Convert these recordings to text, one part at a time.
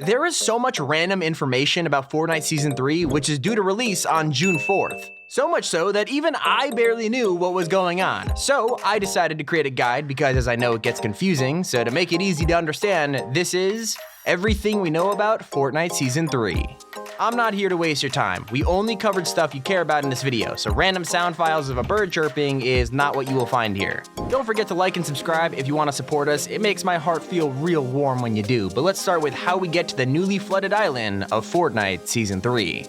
There is so much random information about Fortnite Season 3, which is due to release on June 4th. So much so that even I barely knew what was going on. So I decided to create a guide because, as I know, it gets confusing. So to make it easy to understand, this is everything we know about Fortnite Season 3. I'm not here to waste your time. We only covered stuff you care about in this video, so random sound files of a bird chirping is not what you will find here. Don't forget to like and subscribe if you want to support us. It makes my heart feel real warm when you do. But let's start with how we get to the newly flooded island of Fortnite Season 3.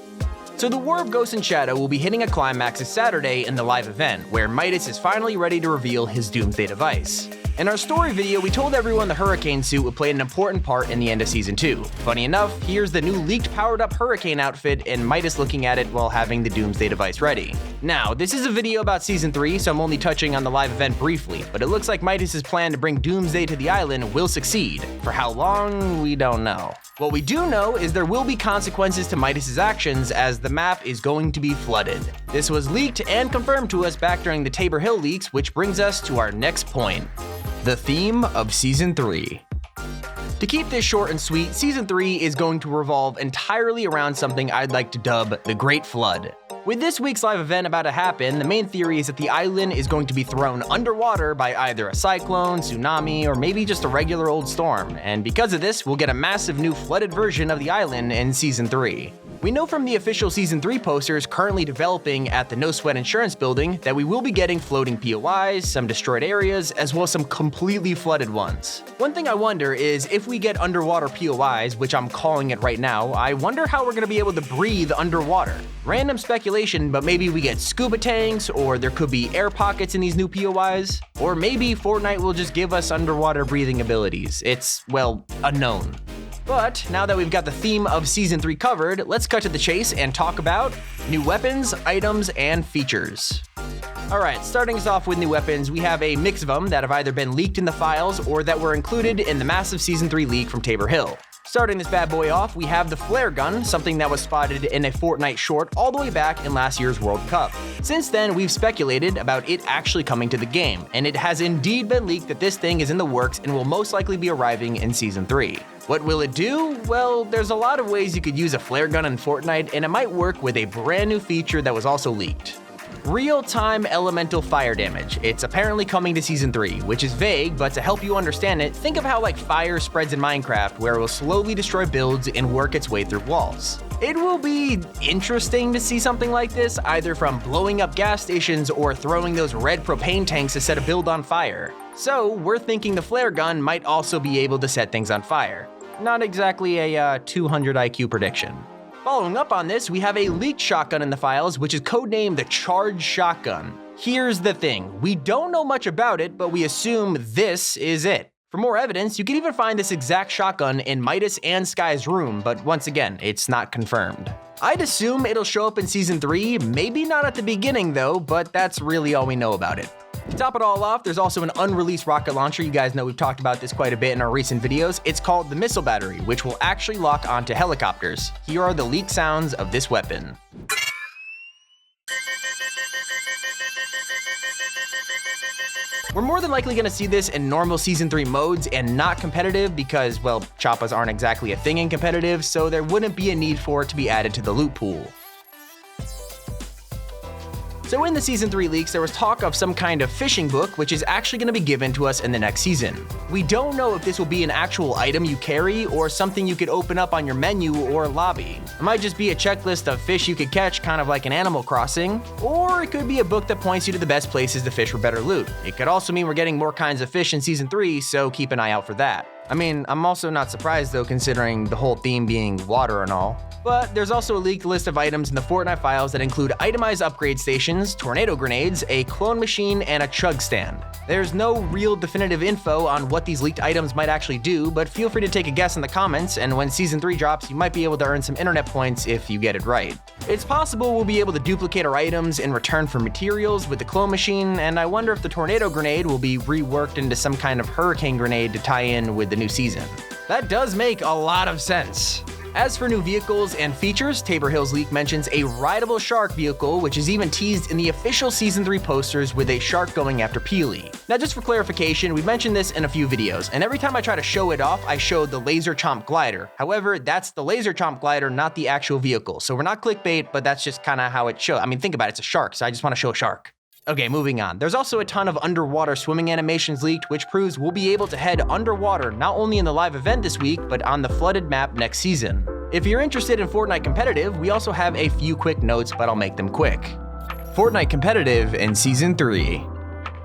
So the War of Ghost and Shadow will be hitting a climax this Saturday in the live event, where Midas is finally ready to reveal his Doomsday device. In our story video, we told everyone the Hurricane suit would play an important part in the end of Season 2. Funny enough, here's the new leaked powered-up Hurricane outfit and Midas looking at it while having the Doomsday device ready. Now, this is a video about Season 3, so I'm only touching on the live event briefly, but it looks like Midas' plan to bring Doomsday to the island will succeed. For how long, we don't know. What we do know is there will be consequences to Midas' actions as the map is going to be flooded. This was leaked and confirmed to us back during the Tabor Hill leaks, which brings us to our next point. The theme of Season 3. To keep this short and sweet, Season 3 is going to revolve entirely around something I'd like to dub the Great Flood. With this week's live event about to happen, the main theory is that the island is going to be thrown underwater by either a cyclone, tsunami, or maybe just a regular old storm, and because of this, we'll get a massive new flooded version of the island in Season 3. We know from the official Season 3 posters currently developing at the No Sweat Insurance building that we will be getting floating POIs, some destroyed areas, as well as some completely flooded ones. One thing I wonder is if we get underwater POIs, which I'm calling it right now, I wonder how we're going to be able to breathe underwater. Random speculation, but maybe we get scuba tanks, or there could be air pockets in these new POIs, or maybe Fortnite will just give us underwater breathing abilities. It's, well, unknown. But now that we've got the theme of Season 3 covered, let's cut to the chase and talk about new weapons, items, and features. Alright, starting us off with new weapons, we have a mix of them that have either been leaked in the files or that were included in the massive Season 3 leak from Tabor Hill. Starting this bad boy off, we have the flare gun, something that was spotted in a Fortnite short all the way back in last year's World Cup. Since then, we've speculated about it actually coming to the game, and it has indeed been leaked that this thing is in the works and will most likely be arriving in Season 3. What will it do? Well, there's a lot of ways you could use a flare gun in Fortnite, and it might work with a brand new feature that was also leaked. Real-time elemental fire damage. It's apparently coming to Season 3, which is vague, but to help you understand it, think of how like fire spreads in Minecraft, where it will slowly destroy builds and work its way through walls. It will be interesting to see something like this, either from blowing up gas stations or throwing those red propane tanks to set a build on fire. So we're thinking the flare gun might also be able to set things on fire. Not exactly a 200 IQ prediction. Following up on this, we have a leaked shotgun in the files, which is codenamed the Charge Shotgun. Here's the thing, we don't know much about it, but we assume this is it. For more evidence, you can even find this exact shotgun in Midas and Sky's room, but once again, it's not confirmed. I'd assume it'll show up in Season 3, maybe not at the beginning though, but that's really all we know about it. To top it all off, there's also an unreleased rocket launcher. You guys know we've talked about this quite a bit in our recent videos. It's called the Missile Battery, which will actually lock onto helicopters. Here are the leaked sounds of this weapon. We're more than likely going to see this in normal Season 3 modes and not competitive because, well, choppas aren't exactly a thing in competitive, so there wouldn't be a need for it to be added to the loot pool. So in the Season 3 leaks, there was talk of some kind of fishing book, which is actually going to be given to us in the next season. We don't know if this will be an actual item you carry or something you could open up on your menu or lobby. It might just be a checklist of fish you could catch, kind of like an Animal Crossing, or it could be a book that points you to the best places to fish for better loot. It could also mean we're getting more kinds of fish in Season 3, so keep an eye out for that. I mean, I'm also not surprised though, considering the whole theme being water and all. But there's also a leaked list of items in the Fortnite files that include itemized upgrade stations, tornado grenades, a clone machine, and a chug stand. There's no real definitive info on what these leaked items might actually do, but feel free to take a guess in the comments, and when Season 3 drops, you might be able to earn some internet points if you get it right. It's possible we'll be able to duplicate our items in return for materials with the clone machine, and I wonder if the tornado grenade will be reworked into some kind of hurricane grenade to tie in with the new season. That does make a lot of sense. As for new vehicles and features, Tabor Hill's leak mentions a rideable shark vehicle, which is even teased in the official Season 3 posters with a shark going after Peely. Now just for clarification, we've mentioned this in a few videos, and every time I try to show it off, I show the Laser Chomp glider. However, that's the Laser Chomp glider, not the actual vehicle. So we're not clickbait, but that's just kind of how it shows. I mean, think about it, it's a shark, so I just want to show a shark. Okay, moving on. There's also a ton of underwater swimming animations leaked, which proves we'll be able to head underwater not only in the live event this week, but on the flooded map next season. If you're interested in Fortnite Competitive, we also have a few quick notes, but I'll make them quick. Fortnite Competitive in Season 3.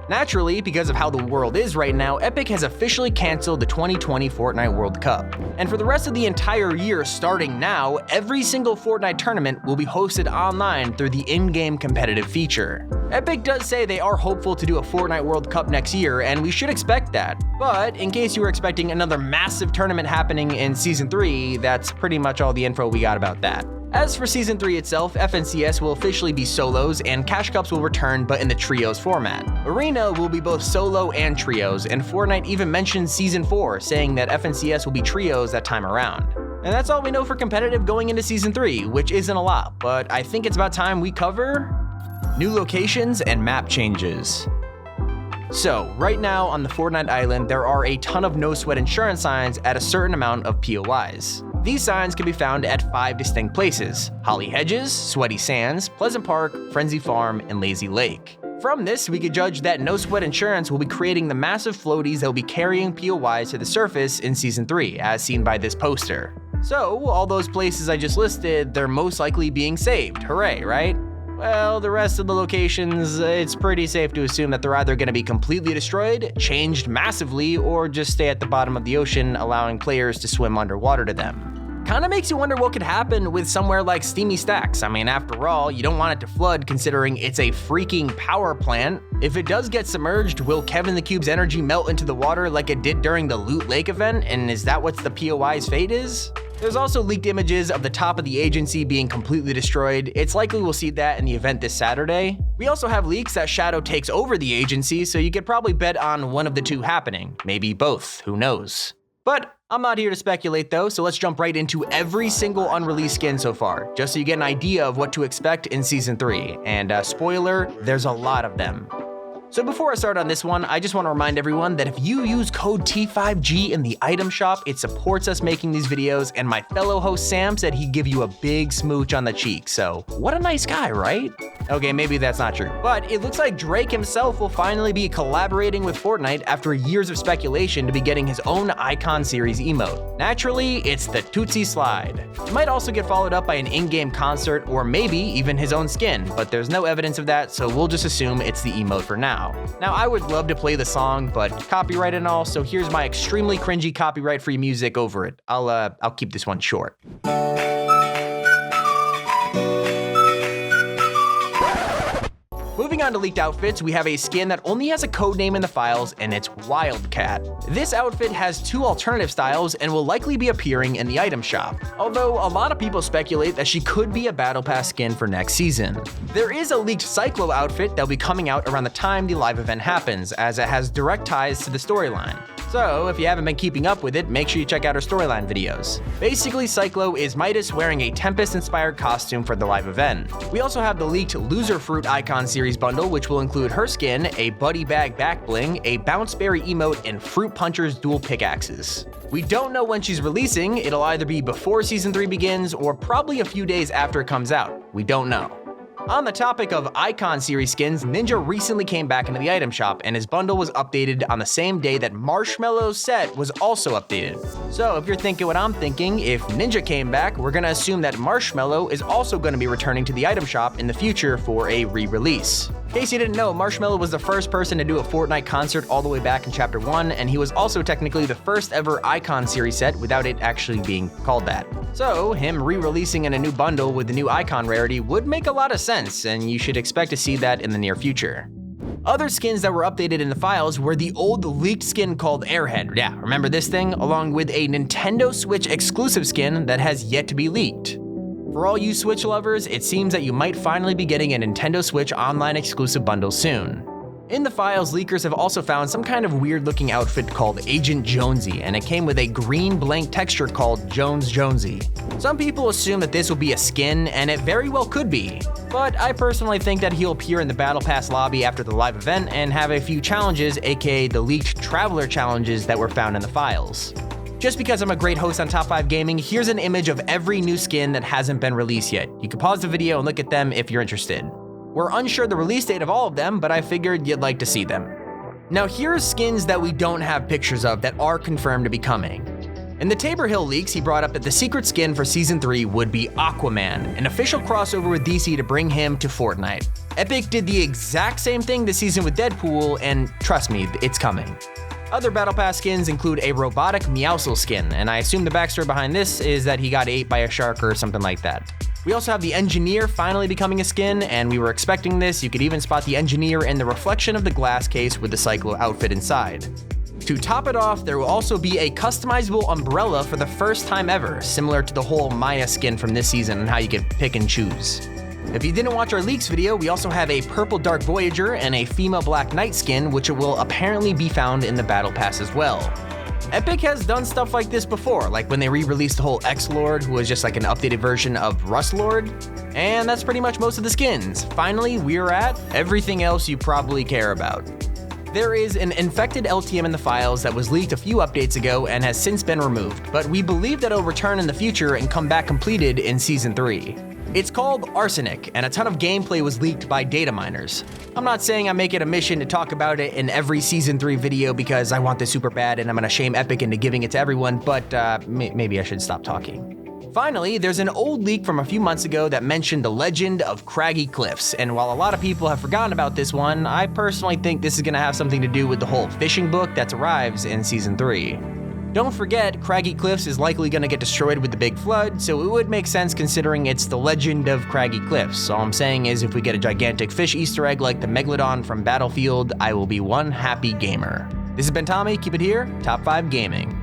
Naturally, because of how the world is right now, Epic has officially canceled the 2020 Fortnite World Cup. And for the rest of the entire year starting now, every single Fortnite tournament will be hosted online through the in-game competitive feature. Epic does say they are hopeful to do a Fortnite World Cup next year, and we should expect that. But in case you were expecting another massive tournament happening in Season 3, that's pretty much all the info we got about that. As for Season 3 itself, FNCS will officially be solos, and Cash Cups will return but in the trios format. Arena will be both solo and trios, and Fortnite even mentioned Season 4, saying that FNCS will be trios that time around. And that's all we know for competitive going into Season 3, which isn't a lot, but I think it's about time we cover new locations and map changes. So, right now on the Fortnite Island, there are a ton of no sweat insurance signs at a certain amount of POIs. These signs can be found at 5 distinct places: Holly Hedges, Sweaty Sands, Pleasant Park, Frenzy Farm, and Lazy Lake. From this, we could judge that No Sweat Insurance will be creating the massive floaties that will be carrying POIs to the surface in Season 3, as seen by this poster. So, all those places I just listed, they're most likely being saved. Hooray, right? Well, the rest of the locations, it's pretty safe to assume that they're either going to be completely destroyed, changed massively, or just stay at the bottom of the ocean, allowing players to swim underwater to them. Kinda makes you wonder what could happen with somewhere like Steamy Stacks. I mean, after all, you don't want it to flood considering it's a freaking power plant. If it does get submerged, will Kevin the Cube's energy melt into the water like it did during the Loot Lake event? And is that what the POI's fate is? There's also leaked images of the top of the agency being completely destroyed. It's likely we'll see that in the event this Saturday. We also have leaks that Shadow takes over the agency, so you could probably bet on one of the two happening. Maybe both, who knows? But I'm not here to speculate though, so let's jump right into every single unreleased skin so far, just so you get an idea of what to expect in Season 3. And spoiler, there's a lot of them. So before I start on this one, I just want to remind everyone that if you use code T5G in the item shop, it supports us making these videos, and my fellow host Sam said he'd give you a big smooch on the cheek, so what a nice guy, right? Okay, maybe that's not true, but it looks like Drake himself will finally be collaborating with Fortnite after years of speculation to be getting his own Icon series emote. Naturally, it's the Tootsie Slide. It might also get followed up by an in-game concert or maybe even his own skin, but there's no evidence of that, so we'll just assume it's the emote for now. Now, I would love to play the song, but copyright and all, so here's my extremely cringy copyright-free music over it. I'll keep this one short. Moving on to leaked outfits, we have a skin that only has a code name in the files, and it's Wildcat. This outfit has 2 alternative styles and will likely be appearing in the item shop, although a lot of people speculate that she could be a Battle Pass skin for next season. There is a leaked Cyclo outfit that'll be coming out around the time the live event happens, as it has direct ties to the storyline. So if you haven't been keeping up with it, make sure you check out our storyline videos. Basically, Cyclo is Midas wearing a Tempest-inspired costume for the live event. We also have the leaked Loser Fruit Icon series bundle, which will include her skin, a Buddy Bag back bling, a Bounce Berry emote, and Fruit Puncher's dual pickaxes. We don't know when she's releasing. It'll either be before Season 3 begins or probably a few days after it comes out. We don't know. On the topic of Icon series skins, Ninja recently came back into the item shop, and his bundle was updated on the same day that Marshmallow's set was also updated. So if you're thinking what I'm thinking, if Ninja came back, we're gonna assume that Marshmallow is also gonna be returning to the item shop in the future for a re-release. In case you didn't know, Marshmallow was the first person to do a Fortnite concert all the way back in Chapter 1, and he was also technically the first ever Icon series set without it actually being called that. So him re-releasing in a new bundle with the new Icon rarity would make a lot of sense, and you should expect to see that in the near future. Other skins that were updated in the files were the old leaked skin called Airhead. Yeah, remember this thing? Along with a Nintendo Switch exclusive skin that has yet to be leaked. For all you Switch lovers, it seems that you might finally be getting a Nintendo Switch online exclusive bundle soon. In the files, leakers have also found some kind of weird looking outfit called Agent Jonesy, and it came with a green blank texture called Jones Jonesy. Some people assume that this will be a skin, and it very well could be, but I personally think that he'll appear in the Battle Pass lobby after the live event and have a few challenges, aka the leaked Traveler challenges that were found in the files. Just because I'm a great host on Top 5 Gaming, here's an image of every new skin that hasn't been released yet. You can pause the video and look at them if you're interested. We're unsure the release date of all of them, but I figured you'd like to see them. Now here's skins that we don't have pictures of that are confirmed to be coming. In the Tabor Hill leaks, he brought up that the secret skin for Season 3 would be Aquaman, an official crossover with DC to bring him to Fortnite. Epic did the exact same thing this season with Deadpool, and trust me, it's coming. Other Battle Pass skins include a robotic Meowscles skin, and I assume the backstory behind this is that he got ate by a shark or something like that. We also have the Engineer finally becoming a skin, and we were expecting this. You could even spot the Engineer in the reflection of the glass case with the Cyclo outfit inside. To top it off, there will also be a customizable umbrella for the first time ever, similar to the whole Maya skin from this season and how you could pick and choose. If you didn't watch our leaks video, we also have a purple Dark Voyager and a female Black Knight skin, which will apparently be found in the Battle Pass as well. Epic has done stuff like this before, like when they re-released the whole X-Lord, who was just like an updated version of Rust Lord. And that's pretty much most of the skins. Finally, we're at everything else you probably care about. There is an infected LTM in the files that was leaked a few updates ago and has since been removed, but we believe that it'll return in the future and come back completed in Season 3. It's called Arsenic, and a ton of gameplay was leaked by data miners. I'm not saying I make it a mission to talk about it in every Season 3 video because I want this super bad and I'm gonna shame Epic into giving it to everyone, but maybe I should stop talking. Finally, there's an old leak from a few months ago that mentioned the legend of Craggy Cliffs, and while a lot of people have forgotten about this one, I personally think this is gonna have something to do with the whole fishing book that arrives in Season 3. Don't forget, Craggy Cliffs is likely gonna get destroyed with the big flood, so it would make sense considering it's the legend of Craggy Cliffs. All I'm saying is if we get a gigantic fish Easter egg like the Megalodon from Battlefield, I will be one happy gamer. This has been Tommy, keep it here, Top 5 Gaming.